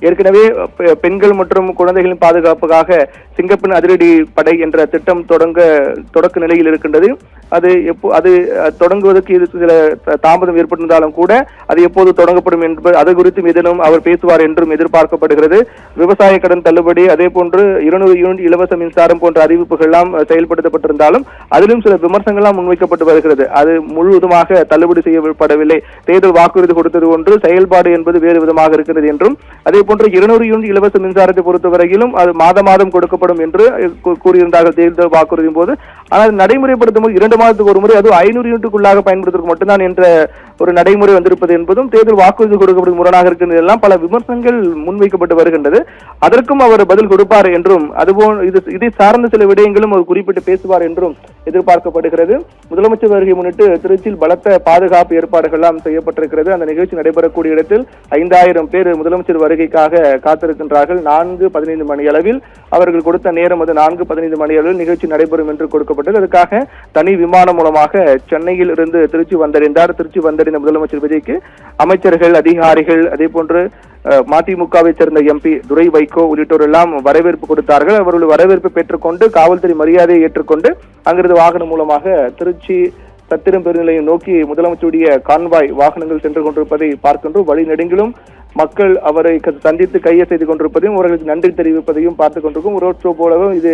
ஏற்கனவே பெண்கள் மற்றும் குழந்தைகளின் பாதுகாப்புக்காக சிங்கப்பெண் அதிரடி படை என்ற திட்டம் தொடக்க நிலையில் இருக்கின்றது. அது தொடங்குவதற்கு சில தாமதம் ஏற்பட்டிருந்தாலும் கூட அது எப்போது தொடங்கப்படும் என்பது அது குறித்தும் ஏதேனும் அவர் பேசுவார் என்றும் எதிர்பார்க்கப்படுகிறது. விவசாய கடன் தள்ளுபடி, அதே போன்று 200 யூனிட் இலவச மின்சாரம் போன்ற அறிவிப்புகள் எல்லாம் செயல்படுத்தப்பட்டிருந்தாலும் அதிலும் சில விமர்சனங்கள் முன்வைக்கப்பட்டு வருகிறது. அது முழுவதுமாக தள்ளுபடி செய்யப்படவில்லை. தேர்தல் வாக்குறுதி கொடுத்தது ஒன்று, செயல்பாடு என்பது வேறு விதமாக இருக்கிறது என்றும், அதே போன்று 200 யூனிட் இலவச மின்சாரத்தை பொறுத்தவரையிலும் அது மாதம் கொடுக்கப்படும் என்று கூறியிருந்தார்கள் தேர்தல் வாக்குறுதியின் போது. ஆனால் நடைமுறைப்படுத்தும் போது 2 மாதத்துக்கு ஒரு முறை, அது 500 யூனிட்டுக்குள்ளாக பயன்படுத்துவதற்கு மட்டும்தான் என்ற ஒரு நடைமுறை வந்திருப்பது என்பதும் தேர்தல் வாக்குறுதி கொடுக்கப்படும் முரணாக இருக்கின்றது எல்லாம் பல விமர்சனங்கள் முன்வைக்கப்பட்டு வருகின்றது. அதற்கும் அவர் பதில் கொடுப்பார் என்றும், அதுபோல் இதை சார்ந்த சில விடயங்களும் அவர் குறிப்பிட்டு பேசுவார் என்றும் எதிர்பார்க்கப்படுகிறது. முதலமைச்சர் வருகை முன்னிட்டு திருச்சியில் பலத்த பாதுகாப்பு ஏற்பாடுகள் எல்லாம் செய்யப்பட்டிருக்கிறது. அந்த நிகழ்ச்சி நடைபெறக்கூடிய இடத்தில் 5000 பேர் முதலமைச்சர் வருகைக்காக காத்திருக்கின்றார்கள். 4:15 மணி அளவில் அவர்கள் கொடுத்த நேரம் அது 4:15 மணி அளவில் நிகழ்ச்சி நடைபெறும் என்று கொடுக்கப்பட்டது. அதுக்காக தனி விமானம் மூலமாக சென்னையில் இருந்து திருச்சி வந்தடைந்தார். திருச்சி வந்தடைந்த முதலமைச்சர் விஜய்க்கு அமைச்சர்கள், அதிகாரிகள், அதே போன்று மதிமுகவை சேர்ந்த MP துரை வைகோ உள்ளிட்டோர் எல்லாம் வரவேற்பு கொடுத்தார்கள். அவர்கள் வரவேற்பு பெற்றுக்கொண்டு காவல்துறை மரியாதையை ஏற்றுக்கொண்டு அங்கிருந்து வாகனம் மூலமாக திருச்சி சத்திரம் பெருநிலையம் நோக்கி முதலமைச்சருடைய கான்வாய் வாகனங்கள் சென்று கொண்டிருப்பதை பார்க்கின்றோம். வழி நெடுங்கிலும் மக்கள் அவரை சந்தித்து கையை செய்து கொண்டிருப்பதையும் அவர்களுக்கு நன்றி தெரிவிப்பதையும் பார்த்துக் கொண்டிருக்கும். ரோட் ஷோ போலவும் இது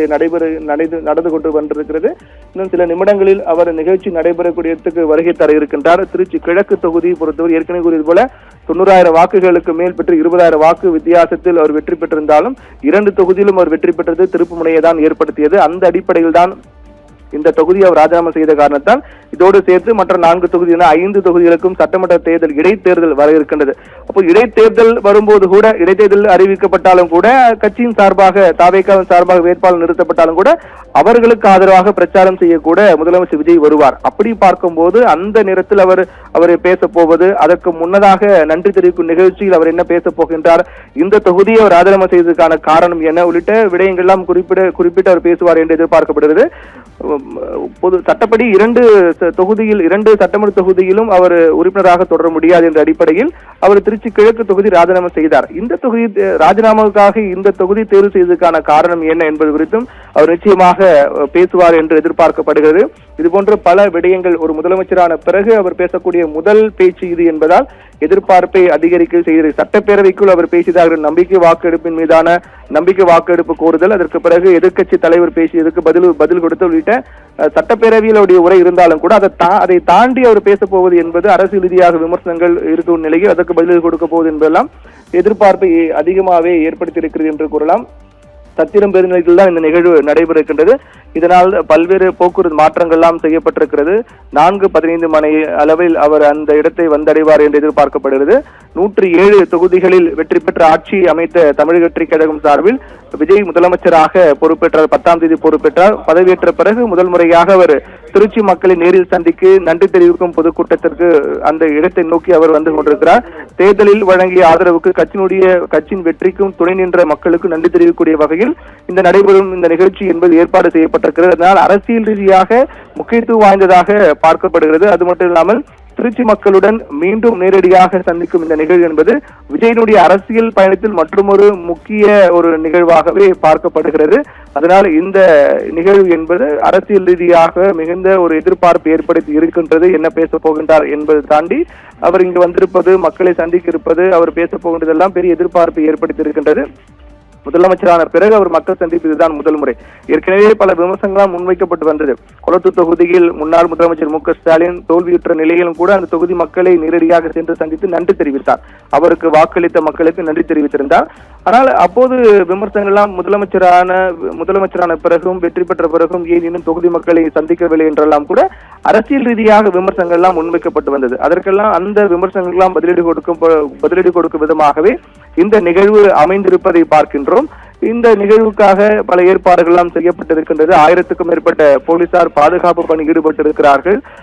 நடந்து கொண்டு வந்திருக்கிறது. இன்னும் சில நிமிடங்களில் அவர் நிகழ்ச்சி நடைபெறக்கூடிய இடத்துக்கு வருகை தர இருக்கின்றார். திருச்சி கிழக்கு தொகுதியை பொறுத்தவரை ஏற்கனவே கூறியது போல 90,000 வாக்குகளுக்கு மேல் பெற்று 20,000 வாக்கு வித்தியாசத்தில் அவர் வெற்றி பெற்றிருந்தாலும் 2 தொகுதியிலும் அவர் வெற்றி பெற்றது திருப்புமுனையை தான் ஏற்படுத்தியது. அந்த அடிப்படையில் தான் இந்த தொகுதியை அவர் ராஜினாமா செய்த காரணத்தால் இதோடு சேர்த்து மற்ற 4 தொகுதி 5 தொகுதிகளுக்கும் சட்டமன்ற தேர்தல் இடைத்தேர்தல் வர இருக்கின்றது. அப்போ இடைத்தேர்தல் வரும்போது கூட, இடைத்தேர்தல் அறிவிக்கப்பட்டாலும் கூட, கட்சியின் சார்பாக தாவேகாவின் சார்பாக வேட்பாளர் நிறுத்தப்பட்டாலும் கூட அவர்களுக்கு ஆதரவாக பிரச்சாரம் செய்யக்கூட முதலமைச்சர் விஜய் வருவார். அப்படி பார்க்கும்போது அந்த நேரத்தில் அவர் பேச போவது, அதற்கு முன்னதாக நன்றி தெரிவிக்கும் நிகழ்ச்சியில் அவர் என்ன பேச போகின்றார், இந்த தொகுதியை அவர் ராஜினாமா செய்ததற்கான காரணம் என்ன உள்ளிட்ட விடயங்கள் எல்லாம் குறிப்பிட்டு அவர் பேசுவார் என்று எதிர்பார்க்கப்படுகிறது. பொது சட்டப்படி 2 சட்டமன்ற தொகுதியிலும் அவர் உறுப்பினராக தொடர முடியாது என்ற அடிப்படையில் அவர் திருச்சி கிழக்கு தொகுதி ராஜினாமா செய்தார். இந்த தொகுதி ராஜினாமாவுக்காக இந்த தொகுதி தேர்வு செய்ததற்கான காரணம் என்ன என்பது குறித்தும் அவர் நிச்சயமாக பேசுவார் என்று எதிர்பார்க்கப்படுகிறது. இதுபோன்ற பல விடயங்கள் ஒரு முதலமைச்சரான பிறகு அவர் பேசக்கூடிய முதல் பேச்சு இது என்பதால் எதிர்பார்ப்பை அதிகரிக்க செய்கிறது. சட்டப்பேரவைக்குள் அவர் பேசியதாக நம்பிக்கை வாக்கெடுப்பின் மீதான நம்பிக்கை வாக்கெடுப்பு கோருதல், அதற்கு பிறகு எதிர்க்கட்சி தலைவர் பேசியதற்கு பதில் கொடுத்து உள்ளிட்ட சட்டப்பேரவையில் அவருடைய உரை இருந்தாலும் கூட அதை தாண்டி அவர் பேச போவது என்பது அரசியல் ரீதியாக விமர்சனங்கள் இருக்கும் நிலையில் அதற்கு பதில் கொடுக்க போவது என்பதெல்லாம் எதிர்பார்ப்பை அதிகமாகவே ஏற்படுத்தி இருக்கிறது என்று கூறலாம். சத்திரம் பெருநிலையில் தான் இந்த நிகழ்வு நடைபெற இருக்கின்றது. இதனால் பல்வேறு போக்குவரத்து மாற்றங்கள் எல்லாம் செய்யப்பட்டிருக்கிறது. 4:15 மணி அளவில் அவர் அந்த இடத்தை வந்தடைவார் என்று எதிர்பார்க்கப்படுகிறது. 107 தொகுதிகளில் வெற்றி பெற்ற ஆட்சி அமைத்த தமிழக வெற்றி கழகம் சார்பில் விஜய் முதலமைச்சராக பொறுப்பேற்றார். 10ஆம் தேதி பொறுப்பேற்றார். பதவியேற்ற பிறகு முதல் முறையாக அவர் திருச்சி மக்களை நேரில் சந்திக்கு நன்றி தெரிவிக்கும் பொதுக்கூட்டத்திற்கு அந்த இடத்தை நோக்கி அவர் வந்து கொண்டிருக்கிறார். தேர்தலில் வழங்கிய ஆதரவுக்கு கட்சியின் வெற்றிக்கும் துணை நின்ற மக்களுக்கு நன்றி தெரிவிக்கக்கூடிய வகையில் இந்த நடைபெறும் இந்த நிகழ்ச்சி என்பது ஏற்பாடு செய்யப்பட்டிருக்கிறது. அதனால் அரசியல் ரீதியாக முக்கியத்துவம் வாய்ந்ததாக பார்க்கப்படுகிறது. அது மட்டும் இல்லாமல் திருச்சி மக்களுடன் மீண்டும் நேரடியாக சந்திக்கும் இந்த நிகழ்வு என்பது விஜயனுடைய அரசியல் பயணத்தில் மற்றொரு முக்கிய ஒரு நிகழ்வாகவே பார்க்கப்படுகிறது. அதனால் இந்த நிகழ்வு என்பது அரசியல் ரீதியாக மிகுந்த ஒரு எதிர்பார்ப்பு ஏற்படுத்தி இருக்கின்றது. என்ன பேச போகின்றார் என்பதை தாண்டி அவர் இங்கு வந்திருப்பது, மக்களை சந்திக்க இருப்பது, அவர் பேச போகின்றதெல்லாம் பெரிய எதிர்பார்ப்பை ஏற்படுத்தி இருக்கின்றது. முதலமைச்சரான பிறகு அவர் மக்கள் சந்திப்பு இதுதான் முதல் முறை. ஏற்கனவே பல விமர்சனங்களால் முன்வைக்கப்பட்டு வந்தது. கொளத்தூர் தொகுதியில் முன்னாள் முதலமைச்சர் மு.க. ஸ்டாலின் தோல்வியுற்ற நிலையிலும் கூட அந்த தொகுதி மக்களை நேரடியாக சென்று சந்தித்து நன்றி தெரிவித்தார். அவருக்கு வாக்களித்த மக்களுக்கு நன்றி தெரிவித்திருந்தார். ஆனால் அப்போது விமர்சனங்கள்லாம் முதலமைச்சரான பிறகும் வெற்றி பெற்ற பிறகும் ஏன் இன்னும் தொகுதி மக்களை சந்திக்கவில்லை என்றெல்லாம் கூட அரசியல் ரீதியாக விமர்சனங்கள் எல்லாம் முன்வைக்கப்பட்டு வந்தது. அதற்கெல்லாம் அந்த விமர்சனங்கள் எல்லாம் பதிலடி கொடுக்கும் விதமாகவே இந்த நிகழ்வு அமைந்திருப்பதை பார்க்கின்றோம். இந்த நிகழ்வுக்காக பல ஏற்பாடுகள் எல்லாம் செய்யப்பட்டிருக்கின்றது. 1000க்கும் மேற்பட்ட போலீசார் பாதுகாப்பு பணி ஈடுபட்டிருக்கிறார்கள்.